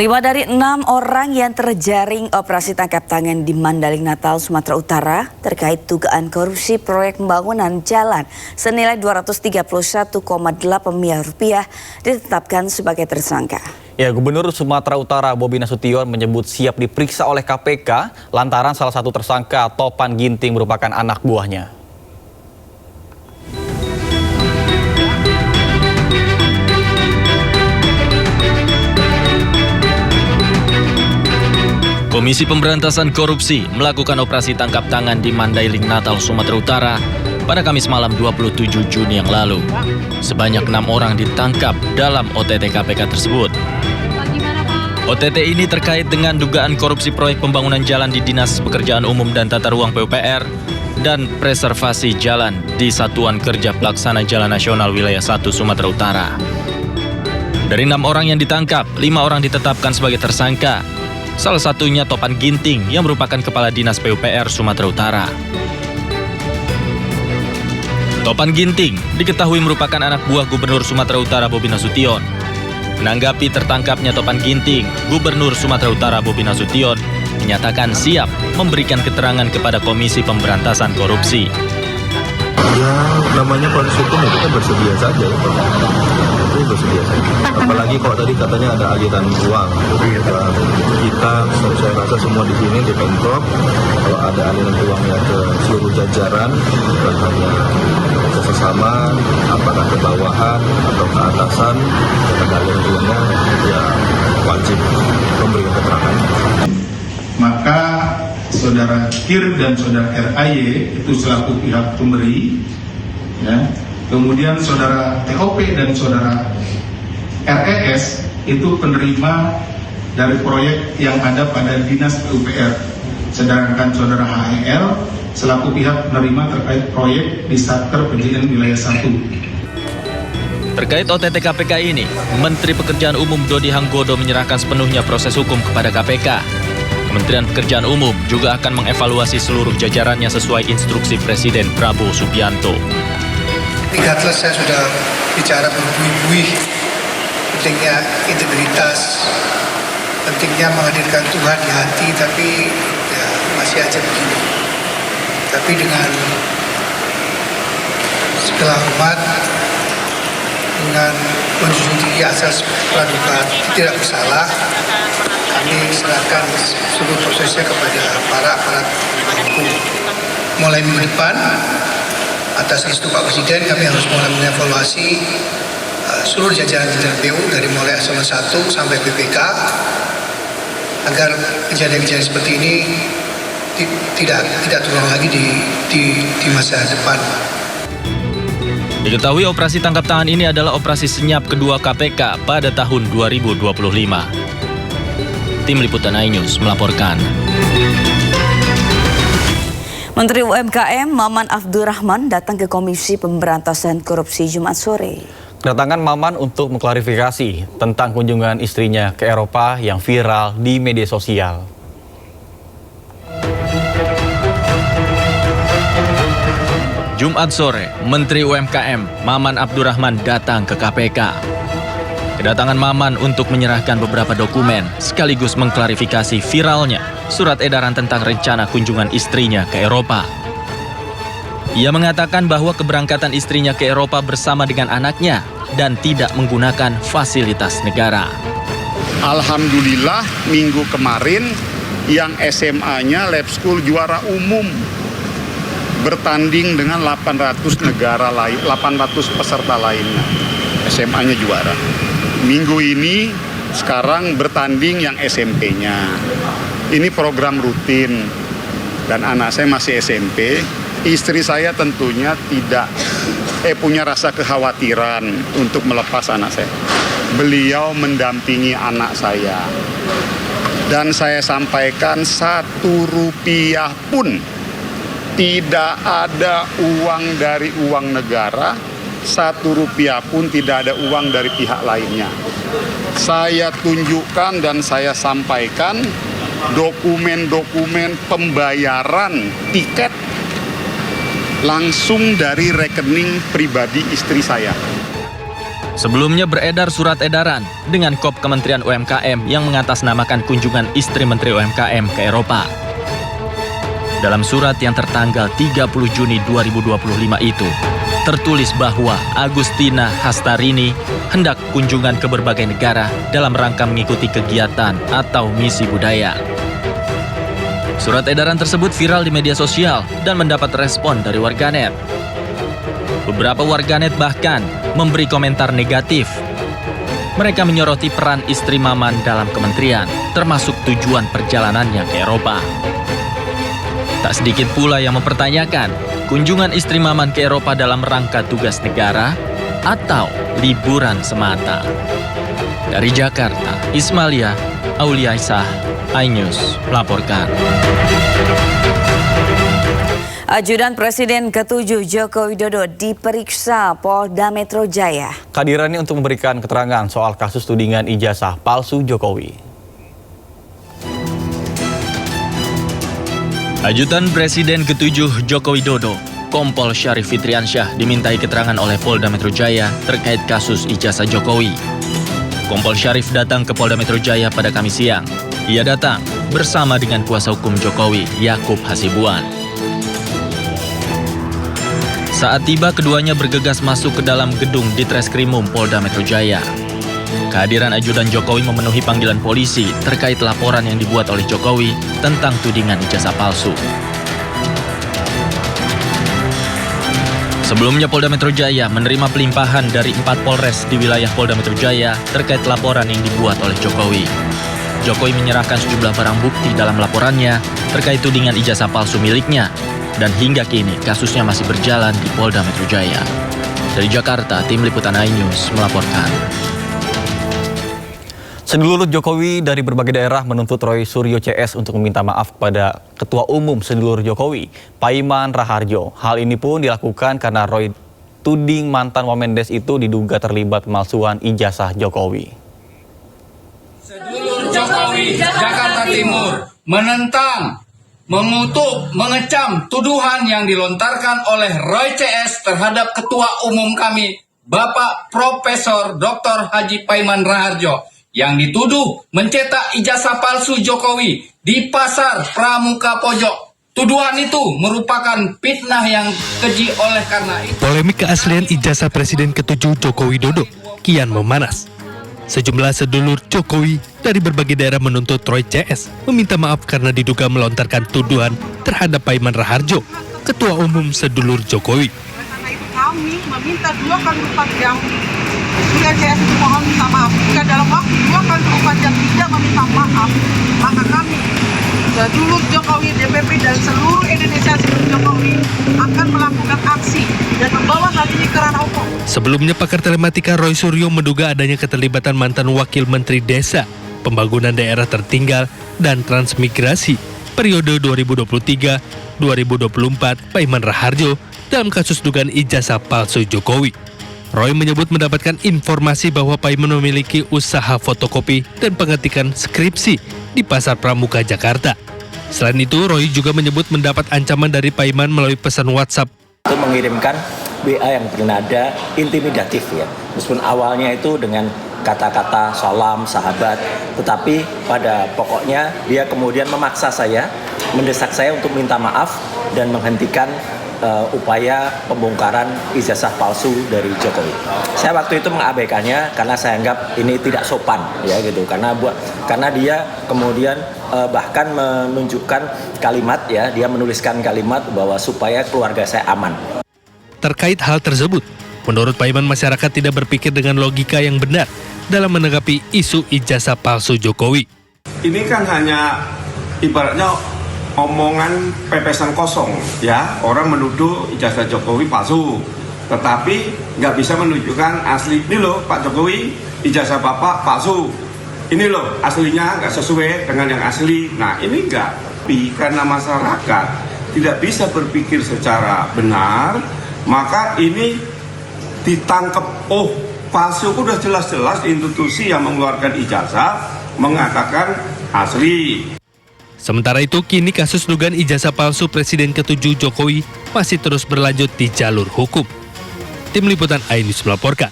5 dari 6 orang yang terjaring operasi tangkap tangan di Mandailing Natal, Sumatera Utara terkait dugaan korupsi proyek pembangunan jalan senilai 231,8 miliar rupiah ditetapkan sebagai tersangka. Ya, Gubernur Sumatera Utara Bobi Nasution menyebut siap diperiksa oleh KPK lantaran salah satu tersangka Topan Ginting merupakan anak buahnya. Komisi Pemberantasan Korupsi melakukan operasi tangkap tangan di Mandailing Natal, Sumatera Utara pada Kamis malam 27 Juni yang lalu. Sebanyak 6 orang ditangkap dalam OTT KPK tersebut. OTT ini terkait dengan dugaan korupsi proyek pembangunan jalan di Dinas Pekerjaan Umum dan Tata Ruang PUPR dan preservasi jalan di Satuan Kerja Pelaksana Jalan Nasional Wilayah 1 Sumatera Utara. Dari 6 orang yang ditangkap, 5 orang ditetapkan sebagai tersangka. Salah satunya Topan Ginting yang merupakan Kepala Dinas PUPR Sumatera Utara. Topan Ginting diketahui merupakan anak buah Gubernur Sumatera Utara Bobi Nasution. Menanggapi tertangkapnya Topan Ginting, Gubernur Sumatera Utara Bobi Nasution menyatakan siap memberikan keterangan kepada Komisi Pemberantasan Korupsi. Ya, namanya proses hukum ya kita bersedia saja. Itu bersedia saja. Apalagi kalau tadi katanya ada aliran uang. Kita, saya rasa semua di sini di Pemprov, kalau ada aliran uangnya ke seluruh jajaran, bukan hanya ke sesama, apakah ke bawahan atau ke atasan, ada aliran uangnya, ya wajib memberikan keterangan. Maka Saudara Kir dan Saudara RAY itu selaku pihak pemberi, ya. Kemudian Saudara TOP dan Saudara RES itu penerima dari proyek yang ada pada Dinas PUPR. Sedangkan Saudara HEL selaku pihak penerima terkait proyek di Satker Pendidikan Wilayah 1. Terkait OTT KPK ini, Menteri Pekerjaan Umum Dodi Hanggodo menyerahkan sepenuhnya proses hukum kepada KPK. Kementerian Pekerjaan Umum juga akan mengevaluasi seluruh jajarannya sesuai instruksi Presiden Prabowo Subianto. Regardless, saya sudah bicara berbuih-buih pentingnya integritas, pentingnya menghadirkan Tuhan di hati, tapi ya, masih aja begini. Tapi dengan segala hormat, dengan menjunjung tinggi asas praduga tidak bersalah, kami serahkan seluruh prosesnya kepada para aparat hukum. Mulai minggu depan, atas restu Pak Presiden, kami harus mulai mengevaluasi seluruh jajaran PU dari mulai eselon 1 sampai BPK agar kejadian-kejadian seperti ini tidak terulang lagi di masa depan. Diketahui operasi tangkap tangan ini adalah operasi senyap kedua KPK pada tahun 2025. Tim Liputan iNews melaporkan. Menteri UMKM Maman Abdurrahman datang ke Komisi Pemberantasan Korupsi Jumat sore. Kedatangan Maman untuk mengklarifikasi tentang kunjungan istrinya ke Eropa yang viral di media sosial. Jumat sore, Menteri UMKM Maman Abdurrahman datang ke KPK. Kedatangan Maman untuk menyerahkan beberapa dokumen sekaligus mengklarifikasi viralnya surat edaran tentang rencana kunjungan istrinya ke Eropa. Ia mengatakan bahwa keberangkatan istrinya ke Eropa bersama dengan anaknya dan tidak menggunakan fasilitas negara. Alhamdulillah minggu kemarin yang SMA-nya Lab School juara umum bertanding dengan 800 negara lain, 800 peserta lainnya. SMA-nya juara. Minggu ini sekarang bertanding yang SMP-nya. Ini program rutin dan anak saya masih SMP. Istri saya tentunya tidak punya rasa kekhawatiran untuk melepas anak saya. Beliau mendampingi anak saya. Dan saya sampaikan 1 rupiah pun tidak ada uang dari uang negara, 1 rupiah pun tidak ada uang dari pihak lainnya. Saya tunjukkan dan saya sampaikan dokumen-dokumen pembayaran tiket langsung dari rekening pribadi istri saya. Sebelumnya beredar surat edaran dengan kop Kementerian UMKM yang mengatasnamakan kunjungan istri Menteri UMKM ke Eropa. Dalam surat yang tertanggal 30 Juni 2025 itu, tertulis bahwa Agustina Hastarini hendak kunjungan ke berbagai negara dalam rangka mengikuti kegiatan atau misi budaya. Surat edaran tersebut viral di media sosial dan mendapat respon dari warganet. Beberapa warganet bahkan memberi komentar negatif. Mereka menyoroti peran istri Maman dalam kementerian, termasuk tujuan perjalanannya ke Eropa. Tak sedikit pula yang mempertanyakan kunjungan istri Maman ke Eropa dalam rangka tugas negara atau liburan semata. Dari Jakarta, Ismalia Auliaisah, iNews melaporkan. Ajudan Presiden ke-7 Joko Widodo diperiksa Polda Metro Jaya. Kehadirannya untuk memberikan keterangan soal kasus tudingan ijazah palsu Jokowi. Ajudan Presiden ke-7 Joko Widodo, Kompol Syarif Fitriansyah dimintai keterangan oleh Polda Metro Jaya terkait kasus ijazah Jokowi. Kompol Syarif datang ke Polda Metro Jaya pada Kamis siang. Ia datang bersama dengan kuasa hukum Jokowi, Yakub Hasibuan. Saat tiba, keduanya bergegas masuk ke dalam gedung Ditreskrimum Polda Metro Jaya. Kehadiran ajudan Jokowi memenuhi panggilan polisi terkait laporan yang dibuat oleh Jokowi tentang tudingan ijazah palsu. Sebelumnya Polda Metro Jaya menerima pelimpahan dari 4 Polres di wilayah Polda Metro Jaya terkait laporan yang dibuat oleh Jokowi. Jokowi menyerahkan sejumlah barang bukti dalam laporannya terkait tudingan ijazah palsu miliknya, dan hingga kini kasusnya masih berjalan di Polda Metro Jaya. Dari Jakarta, Tim Liputan iNews melaporkan. Sedulur Jokowi dari berbagai daerah menuntut Roy Suryo CS untuk meminta maaf kepada Ketua Umum Sedulur Jokowi, Paiman Raharjo. Hal ini pun dilakukan karena Roy tuding mantan Wamendes itu diduga terlibat pemalsuan ijazah Jokowi. Sedulur Jokowi Jakarta Timur menentang, mengutuk, mengecam tuduhan yang dilontarkan oleh Roy CS terhadap Ketua Umum kami, Bapak Profesor Dr. Haji Paiman Raharjo, yang dituduh mencetak ijazah palsu Jokowi di Pasar Pramuka Pojok. Tuduhan itu merupakan fitnah yang keji. Oleh karena itu, polemik keaslian ijazah Presiden ke-7 Joko Widodo kian memanas. Sejumlah sedulur Jokowi dari berbagai daerah menuntut Roy CS meminta maaf karena diduga melontarkan tuduhan terhadap Paiman Raharjo, Ketua Umum Sedulur Jokowi. Karena itu kami meminta 2x24 jam Roy CS mohon minta maaf. Jika dalam waktu 2x24 jam tidak meminta maaf, maka kami sedulur Jokowi, DPP dan seluruh Indonesia sedulur Jokowi akan melakukan aksi dan membawa hal ini ke ranah hukum. Sebelumnya pakar telematika Roy Suryo menduga adanya keterlibatan mantan Wakil Menteri Desa, Pembangunan Daerah Tertinggal dan Transmigrasi periode 2023-2024 Paiman Raharjo dalam kasus dugaan ijazah palsu Jokowi. Roy menyebut mendapatkan informasi bahwa Paiman memiliki usaha fotokopi dan pengetikan skripsi di Pasar Pramuka, Jakarta. Selain itu, Roy juga menyebut mendapat ancaman dari Paiman melalui pesan WhatsApp. Itu mengirimkan WA yang bernada intimidatif ya. Meskipun awalnya itu dengan kata-kata salam, sahabat, tetapi pada pokoknya dia kemudian memaksa saya, mendesak saya untuk minta maaf dan menghentikan upaya pembongkaran ijazah palsu dari Jokowi. Saya waktu itu mengabaikannya karena saya anggap ini tidak sopan ya gitu, karena dia kemudian bahkan menunjukkan kalimat ya, dia menuliskan kalimat bahwa supaya keluarga saya aman. Terkait hal tersebut, menurut Paiman masyarakat tidak berpikir dengan logika yang benar dalam menanggapi isu ijazah palsu Jokowi. Ini kan hanya ibaratnya omongan pepesan kosong ya, orang menuduh ijazah Jokowi palsu, tetapi nggak bisa menunjukkan asli. Ini loh Pak Jokowi, ijazah Bapak palsu, ini loh aslinya nggak sesuai dengan yang asli. Nah ini nggak, karena masyarakat tidak bisa berpikir secara benar, maka ini ditangkap, oh palsu. Udah jelas-jelas institusi yang mengeluarkan ijazah mengatakan asli. Sementara itu, kini kasus dugaan ijazah palsu Presiden ke-7 Jokowi masih terus berlanjut di jalur hukum. Tim Liputan iNews melaporkan.